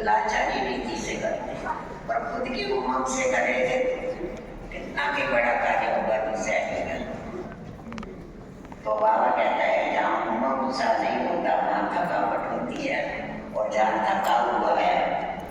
लाचारी रीति से करते, पर खुद की उमंग से करेंगे कितना भी बड़ा कार्य होगा दूसरे आएगा। तो बाबा कहता है जहाँ उमंग उत्साह नहीं होता वहाँ थकावट होती है, और जहाँ थका हुआ है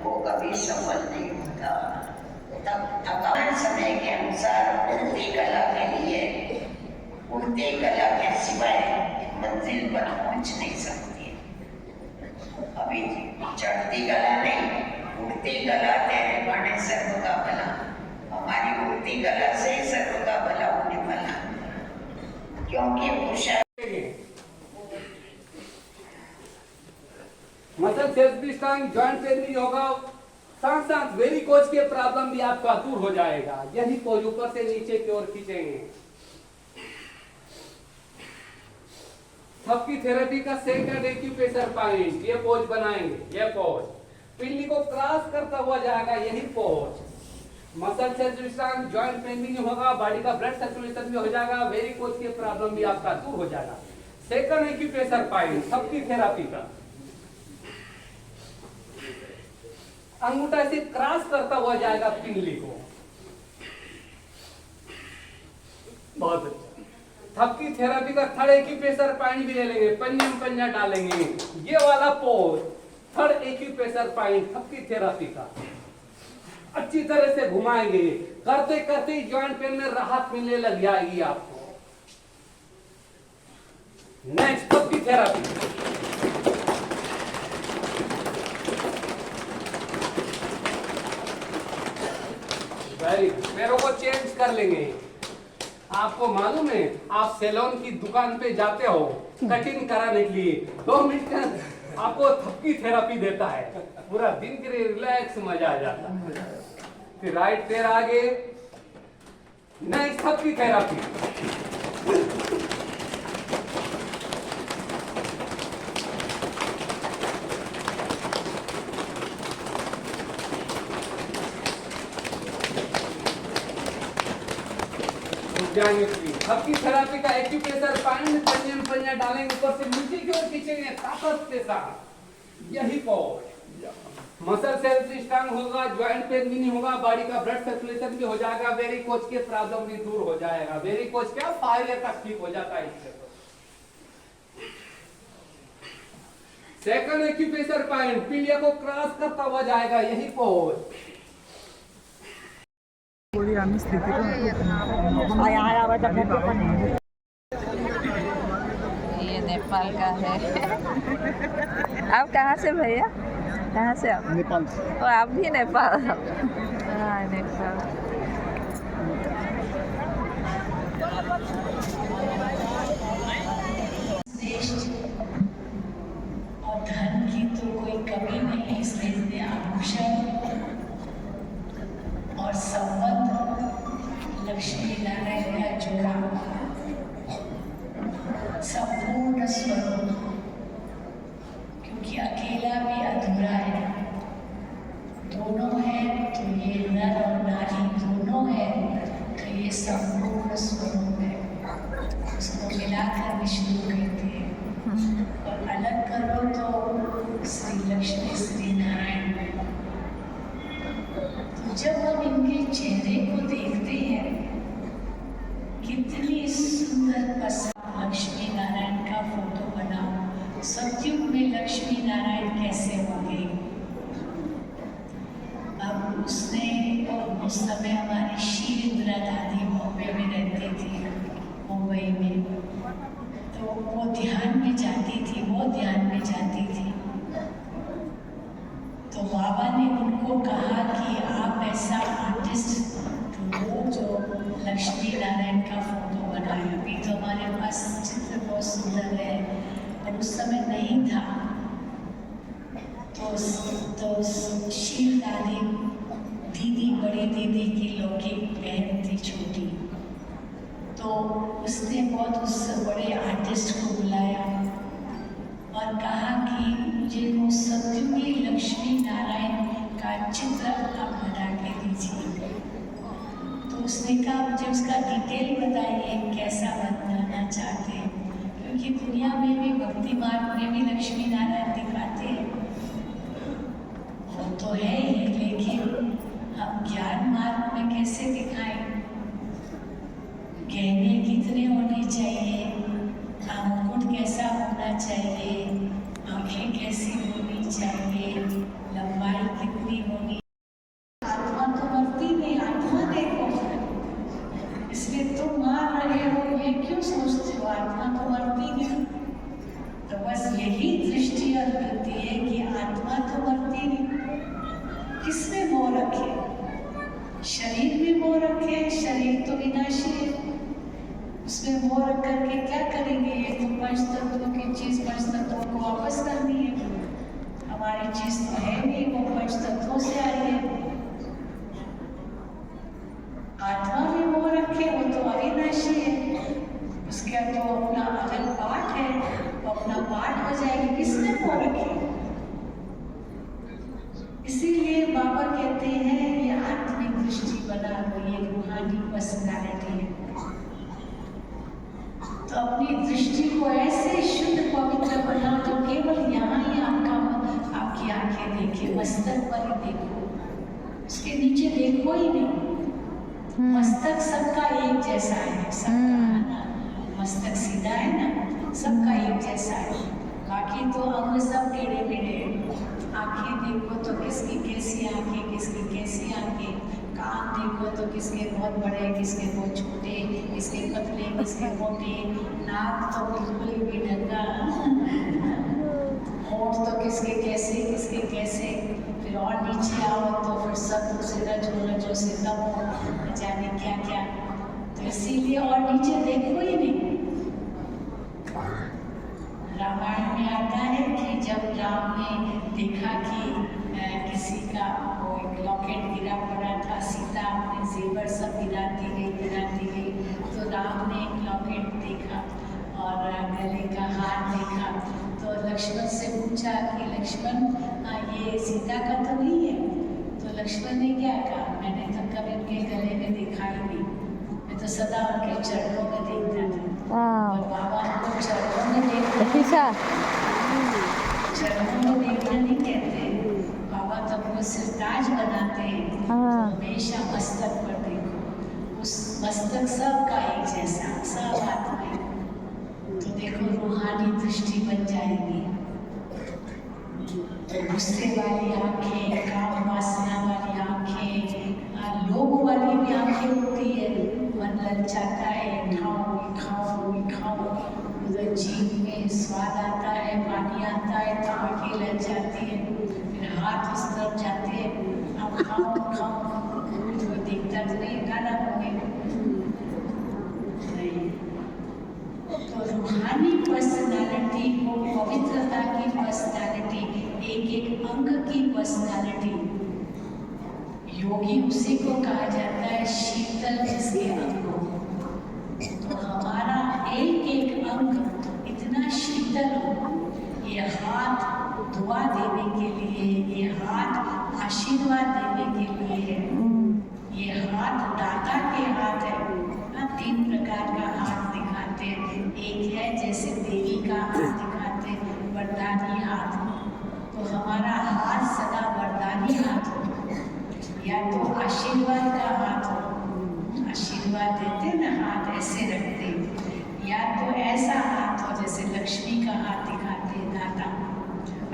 वो कभी सफल नहीं होता। थकावट समय के अनुसार उड़ती कला के लिए, उड़ती कला के सिवाय मंजिल पर पहुंच नहीं सकती। अभी चढ़ती कला नहीं, उड़ती कला तेरे बने सर्व का भला। हमारी उड़ती कला से सर्व का भला होने वाला, क्योंकि पुरुषार्थ मतलब सेल्फ डिस्टेंस जॉइंट पेन भी होगा, साथ साथ वेरिकोज के प्रॉब्लम भी आपका दूर हो जाएगा। यही पोज ऊपर से नीचे की ओर खींचेंगे। थपकी थेरेपी का सेकंड एक्यूप्रेशर पॉइंट, ये पोज बनाएंगे। ये पोज पिल्ली को क्रॉस करता हुआ जाएगा, यही pose. Muscle circulation, joint pain भी नहीं होगा, बॉडी का ब्लड सर्कुलेशन भी हो जाएगा, वेरिकोज के प्रॉब्लम भी आपका दूर हो जाएगा। सेकंड एक्यूप्रेशर पॉइंट थपकी थेरेपी का, अंगूठा से क्रॉस करता हुआ जाएगा पिंगली को। बहुत अच्छा। थपकी थेरेपी का थर्ड एक्यूप्रेशर पॉइंट भी ले लेंगे, पंजे में पंजा डालेंगे। ये वाला पोज थर्ड एक्यूप्रेशर पॉइंट थपकी थेरेपी का अच्छी तरह से घुमाएंगे। करते करते ही जॉइंट पेन में राहत मिलने लग जाएगी आपको। नेक्स्ट थपकी थेरेपी, पैरों को चेंज कर लेंगे। आपको मालूम है, आप सैलून की दुकान पे जाते हो कटिंग कराने के लिए, 2 मिनट का आपको थपकी थेरेपी देता है, पूरा दिन के लिए रिलैक्स मजा आ जाता है। फिर राइट पैर आगे, नेक्स्ट थपकी थेरेपी। थपकी थेरेपी का एक्यूप्रेशर पॉइंट पंजे में पंजा डालेंगे, ऊपर से नीचे की ओर खींचेंगे ताकत के साथ। यही पोज मसल सेल्फ स्ट्रांग होगा, जॉइंट पेन भी नहीं होगा, बॉडी का ब्लड सर्कुलेशन भी हो जाएगा, वेरिकोज के प्रॉब्लम भी दूर हो जाएगा। वेरिकोज क्या फाइलर तक ठीक हो जाता है इससे। सेकंड एक्यूप्रेशर पॉइंट पिलिया को क्रॉस करता हुआ जाएगा, यही पोज। ये नेपाल का है। आप कहाँ से भैया, कहाँ से आप? नेपाल। तो आप भी नेपाल? हाँ नेपाल। और धन की तो कोई कमी नहीं है, इसलिए आभूषण और संबंध लक्ष्मी नारायण का जोड़ा संपूर्ण स्वरूप, क्योंकि अकेला भी अधूरा है, दोनों है तो ये नर और नारी दोनों है तो ये संपूर्ण स्वरूप है। उसको मिलाकर विष्णु कहते हैं, और अलग करो तो श्री लक्ष्मी श्री नारायण। तो जब हम इनके चेहरे को देखते हैं, कितनी सुंदर पसंद। लक्ष्मी नारायण का फोटो बनाओ, सतयुग में लक्ष्मी नारायण कैसे होंगे। अब उसने उस समय हमारी शीलिंद्रा दादी बॉम्बे में रहती थी, मुंबई में, तो वो ध्यान में जाती थी, वो ध्यान में जाती थी। तो बाबा ने उनको कहा कि आप ऐसा आर्टिस्ट ढूंढो जो लक्ष्मी नारायण का फोटो बनाए। अभी तो हमारे पास चित्र बहुत सुंदर है, पर उस समय नहीं था। तो शील दादी दीदी, बड़ी दीदी की लौकिक बहन थी छोटी, तो उसने बहुत उस बड़े आर्टिस्ट को बुलाया और कहा कि मुझे वो सतयुगी लक्ष्मी नारायण का चित्र आप बना के दीजिए। तो उसने कहा मुझे उसका डिटेल बताइए, कैसा बनाना चाहते हैं, क्योंकि दुनिया में भी भक्ति मार्ग में भी लक्ष्मी नारायण दिखाते हैं। में कैसे दिखाएं? गहने कितने होने चाहिए, मुकुट कैसा होना चाहिए, आंखें कैसी होनी चाहिए, लंबाई कितनी होनी। आत्मा तो मरती नहीं, आत्मा देखो, इसलिए तुम मार रहे हो ये क्यों सोचते हो? आत्मा तो मरती नहीं। तो बस यही दृष्टि और वृत्ति है कि आत्मा तो मरती नहीं। किसमें मोह रखे? शरीर में मोह रखे, शरीर तो विनाशी है, उसमें मोह रख करके क्या करेंगे? ये तो पंच तत्वों की चीज पंच तत्वों को वापस करनी है। हमारी चीज तो है नहीं, वो पंच तत्वों से आई है। आत्मा में मोह रखे, वो तो अविनाशी है, उसका तो अपना अलग पाठ है, वो अपना पाठ हो जाएगी। किसमें मोह रखे? इसीलिए बाबा कहते हैं ये आत्मिक दृष्टि बना लो, ये रूहानी पर्सनालिटी है। तो अपनी दृष्टि को ऐसे शुद्ध पवित्र बना जो केवल यहाँ ही आपकी आंखें देखे, मस्तक पर ही देखो, उसके नीचे देखो ही नहीं। मस्तक सबका एक जैसा है, सबका मस्तक सीधा है ना, सबका एक जैसा है। बाकी तो अंग सब टेढ़े मेढ़े हैं। आंखें देखो तो किसकी कैसी आंखें, किसकी कैसी आंखें। कान देखो तो किसके बहुत बड़े, किसके बहुत छोटे, किसके पतले, किसके मोटे। नाक तो बिल्कुल ही बेढंगा, होंठ तो किसके कैसे, किसके कैसे। फिर और नीचे आओ तो फिर सब जो से तब न जाने क्या क्या। तो इसीलिए और नीचे देखो ही नहीं। रामायण में आता है कि जब राम ने देखा कि किसी का वो एक लॉकेट गिरा पड़ा था, सीता अपने जेवर सब गिराती गई, तो राम ने एक लॉकेट देखा और गले का हार देखा। तो लक्ष्मण से पूछा कि लक्ष्मण ये सीता का तो नहीं है? तो लक्ष्मण ने क्या कहा, मैंने तो कभी उनके गले में देखा ही नहीं, मैं तो सदा उनके चरणों में देखता था। और बाबा को चरणों में देखना, चरणों में देखना नहीं कहते, बाबा तो अपने सिरताज बनाते हैं। तो हमेशा मस्तक पर देखो, उस मस्तक सबका एक जैसा, सब आत्मा। तो देखो रूहानी दृष्टि बन जाएगी। गुस्से वाली आंखें, काम वासना वाली आंखें, लोभ वाली भी आंखें होती है। मन ललचाता है, खाओ, उधर जीभ में स्वाद आता है, पानी आता है तो आंखें ललचाती है। फिर हाथ उस तरफ जाते हैं, अब खाओ, तो देखता तो नहीं, गाना होंगे नहीं। तो रूहानी पर्सनालिटी को, पवित्रता की पर्सनालिटी, एक अंग की पर्सनालिटी, योगी उसी को कहा जाता है शीतल जिसके अंग हो। तो हमारा एक अंग इतना शीतल हो, ये हाथ दुआ देने के लिए, ये हाथ आशीर्वाद देने के लिए है, ये हाथ दाता के हाथ है। 3 प्रकार का हाथ दिखाते हैं। एक है जैसे देवी का हाथ दिखाते हैं, वरदानी हाथ। तो हमारा हाथ सदा वरदानी हाथ हो, या तो आशीर्वाद का हाथ हो, आशीर्वाद देते ना हाथ ऐसे रखते, या तो ऐसा हाथ हो जैसे लक्ष्मी का हाथ दिखाते हैं, दाता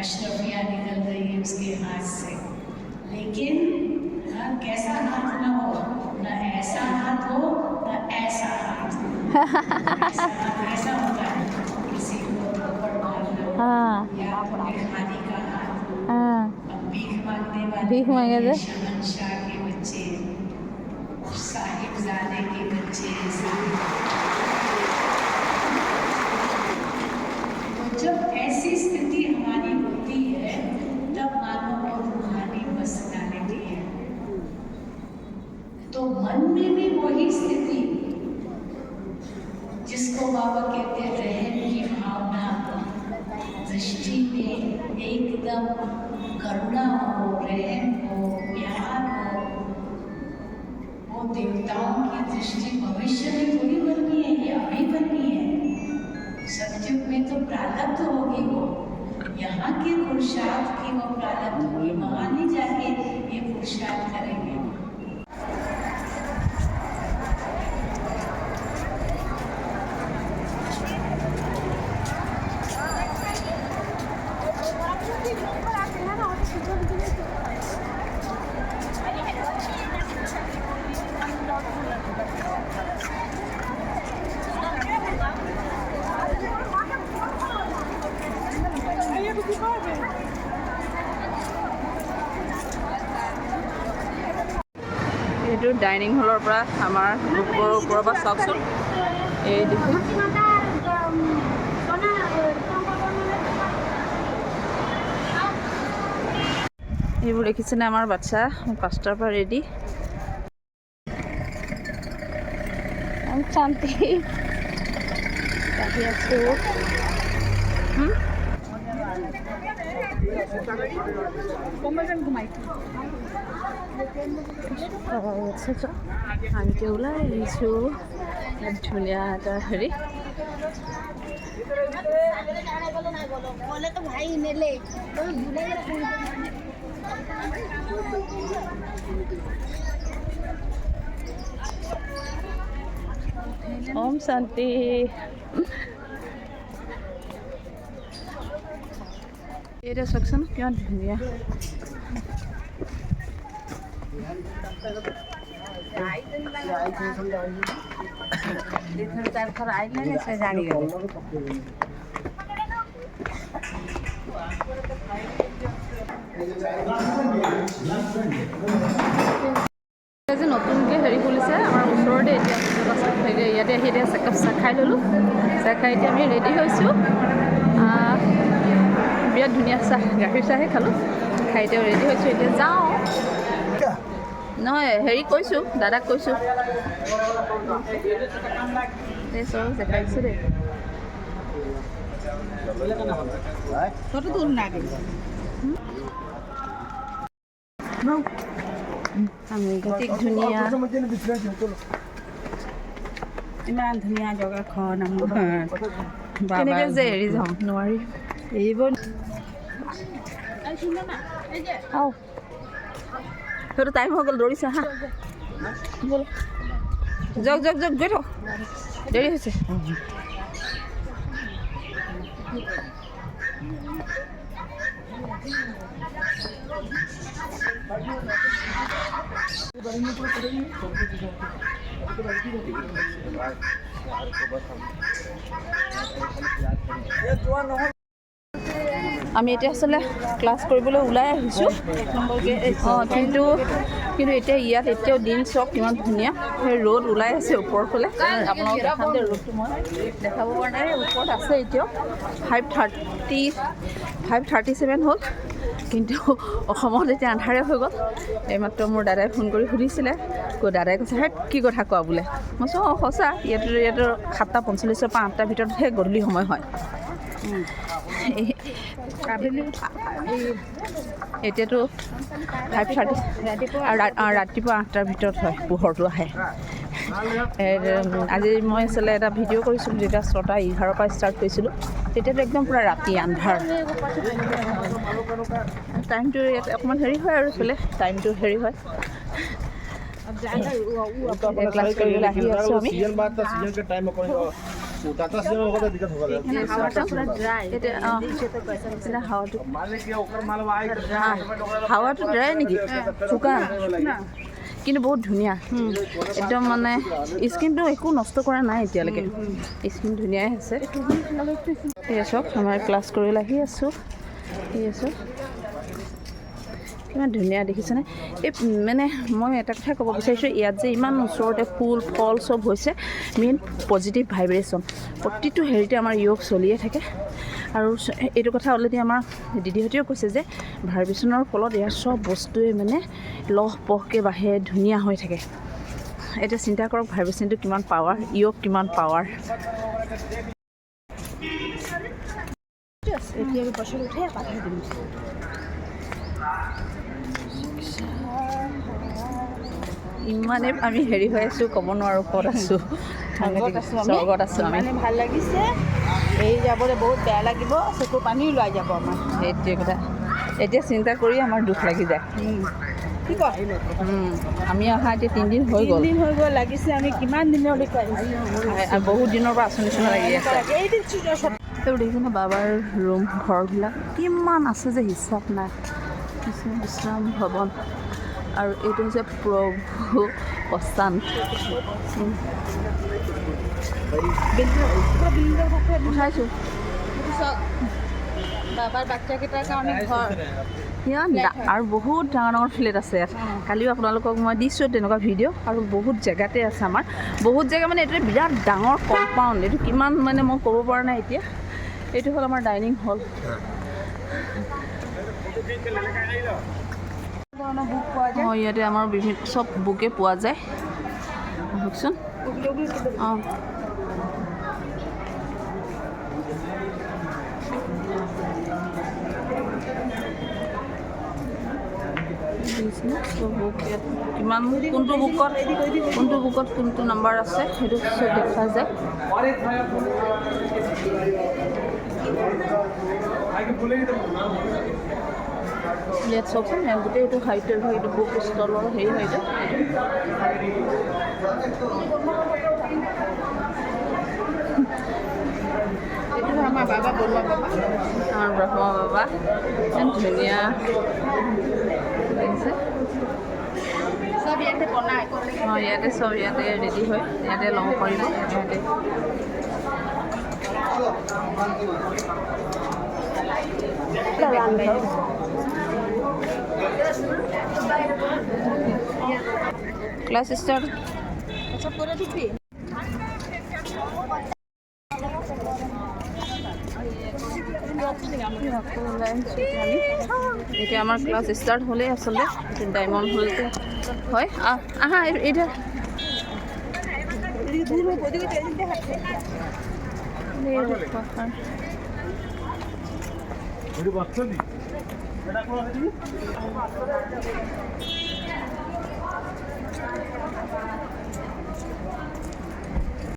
अशरफिया निकल रही है उसके हाथ से। लेकिन कैसा हाथ ना हो, ना ऐसा हाथ हो ना ऐसा हाथ। ऐसा हाथ ऐसा होता है किसी को थप्पड़ मारना, या भिखारी का हाथ। अब भीख मांगने वाले शहंशाह के बच्चे, साहिबजादे के बच्चे। तो जब ऐसी स्थिति हमारी होती है तब मानो वो रूहानी पर्सनालिटी है। तो मन में भी वही स्थिति जिसको बाबा कहते हैं रहम की भावना, दृष्टि में एकदम करुणा हो, रहम हो, प्यार हो। वो देवताओं की दृष्टि भविष्य में थोड़ी बननी है, ये अभी बननी है। सतयुग में तो प्रारब्ध होगी, वो यहाँ के पुरुषार्थ की वो प्रारब्ध होगी, वहाँ नहीं जाके ये पुरुषार्थ करेंगे। এইটো ডাইনিং হলৰ পৰা আমাৰ ওপৰৰ পৰা চাওকচোন এই দেখোন এইবোৰ দেখিছেনে আমাৰ বাচ্ছা 5টাৰ পৰা ৰেডি শান্তি আহি আছো আমিকে ওলাই আহিছোঁ ধুনীয়া এটা হেৰি ओम शांति এটা চাওকচোন কিমান ধুনীয়া যে নতুনকৈ হেৰি খুলিছে আমাৰ ওচৰতে এতিয়া ইয়াতে আহি এতিয়া একাপ চাহ খাই ল'লোঁ চাহ খাই এতিয়া আমি ৰেডি হৈছোঁ বিৰাট ধুনীয়া চাহ গাখীৰ চাহে খালোঁ খাই এতিয়া ৰেডি হৈছোঁ এতিয়া যাওঁ নহয় হেৰি কৈছোঁ দাদাক কৈছোঁ এই চব দেখাইছোঁ দেই ঠিক ধুনীয়া ইমান ধুনীয়া জেগাখন কেনেকৈ যে এৰি যাওঁ নোৱাৰি এৰিব সেইটো টাইম হৈ গ'ল দৌৰিছে হা ব'ল যাওক যাওক যাওক গৈ থাক দেৰি হৈছে আমি এতিয়া আচলতে ক্লাছ কৰিবলৈ ওলাই আহিছোঁ অঁ কিন্তু এতিয়া ইয়াত এতিয়াও দিন চাওক কিমান ধুনীয়া সেই ৰ'দ ওলাই আছে ওপৰৰ ফালে আপোনালোকে দেখাম যে ৰ'দটো মই দেখাব পৰা নাই ওপৰত আছে এতিয়াও 5:37 হ'ল কিন্তু অসমত এতিয়া আন্ধাৰে হৈ গ'ল এইমাত্ৰ মোৰ দাদাই ফোন কৰি সুধিছিলে দাদাই কৈছে হে কি কথা কোৱা বোলে মই কৈছোঁ অঁ সঁচা ইয়াতো 7:45 পৰা 8টাৰ ভিতৰতহে গধূলি সময় হয় এতিয়াতো 5:30 ৰাতিপুৱা 8টাৰ ভিতৰত হয় পোহৰটো আহে আজি মই আচলতে এটা ভিডিঅ' কৰিছিলোঁ যেতিয়া 6:11 পৰা ষ্টাৰ্ট কৰিছিলোঁ তেতিয়াতো একদম পূৰা ৰাতি আন্ধাৰ টাইমটো ইয়াত অকণমান হেৰি হয় আৰু চলে টাইমটো হেৰি হয় ক্লাছ কৰিবলৈ আহি আছোঁ আমি হাৱাটো ড্ৰাই নেকি শুকান কিন্তু বহুত ধুনীয়া একদম মানে স্কিনটো একো নষ্ট কৰা নাই এতিয়ালৈকে স্কিন ধুনীয়াই আছে এয়া চব আমাৰ ক্লাছ কৰিবলৈ আহি আছোঁ কিমান ধুনীয়া দেখিছেনে এই মানে মই এটা কথা ক'ব বিচাৰিছোঁ ইয়াত যে ইমান ওচৰতে ফুল ফল চব হৈছে মেইন পজিটিভ ভাইব্ৰেশ্যন প্ৰতিটো হেৰিতে আমাৰ য়োগ চলিয়ে থাকে আৰু এইটো কথা অলৰেডি আমাৰ দিদিহঁতেও কৈছে যে ভাইব্ৰেশ্যনৰ ফলত ইয়াৰ চব বস্তুৱে মানে লহ পহকৈ বাঢ়ে ধুনীয়া হৈ থাকে এতিয়া চিন্তা কৰক ভাইব্ৰেশ্যনটো কিমান পাৱাৰ য়োগ কিমান পাৱাৰ এতিয়া পাছত উঠে পাঠাই দিম ইমানে আমি হেৰি হৈ আছোঁ ক'ব নোৱাৰোঁ ক'ত আছোঁ স্বৰ্গত আছোঁ আমি ভাল লাগিছে এই যাবলৈ বহুত বেয়া লাগিব চকু পানী ওলাই যাব আমাৰ সেইটোৱে কথা এতিয়া চিন্তা কৰি আমাৰ দুখ লাগি যায় কি কয় আমি অহা এতিয়া 3 দিন হৈ গ'ল লাগিছে আমি কিমান দিনলৈকে আহিছোঁ বহুত দিনৰ পৰা আছোঁ নিচিনা লাগি আছে এইবোৰ দেখিছেনে বাবাৰ ৰুম ঘৰবিলাক কিমান আছে যে হিচাপ নাই বিশ্ৰাম ভৱন আৰু এইটো হৈছে প্ৰভু প্ৰস্থান উঠাইছোঁ বাবাৰ বাচ্চাকেইটাৰ কাৰণে ঘৰ আৰু বহুত ডাঙৰ ডাঙৰ ফ্লেট আছে ইয়াত কালিও আপোনালোকক মই দিছোঁ তেনেকুৱা ভিডিঅ' আৰু বহুত জেগাতে আছে আমাৰ বহুত জেগা মানে এইটো বিৰাট ডাঙৰ কম্পাউণ্ড এইটো কিমান মানে মই ক'ব পৰা নাই এতিয়া এইটো হ'ল আমাৰ ডাইনিং হল অঁ ইয়াতে আমাৰ বিভিন্ন চব বুকে পোৱা যায় ভাবকচোন অঁ কিমান কোনটো বুকত কোনটো নাম্বাৰ আছে সেইটো চব দেখা যায় ইয়াত চাওকচোন গোটেই এইটো হাইটেল হয় এইটো বুক ষ্টলৰ হেৰি হয় এইটো আমাৰ বাবা বৰুৱা বাবা আমাৰ ব্ৰহ্মা বাবা ইমান ধুনীয়া চব ইয়াতে বনায় অঁ ইয়াতে চব ইয়াতে ৰেডি হয় ইয়াতে ল'ব পাৰিব ইয়াতে ক্লাছ ষ্টাৰ্ট এতিয়া আমাৰ ক্লাছ ষ্টাৰ্ট হ'লেই আচলতে ডায়মণ্ড হলতে হয় আহা এটা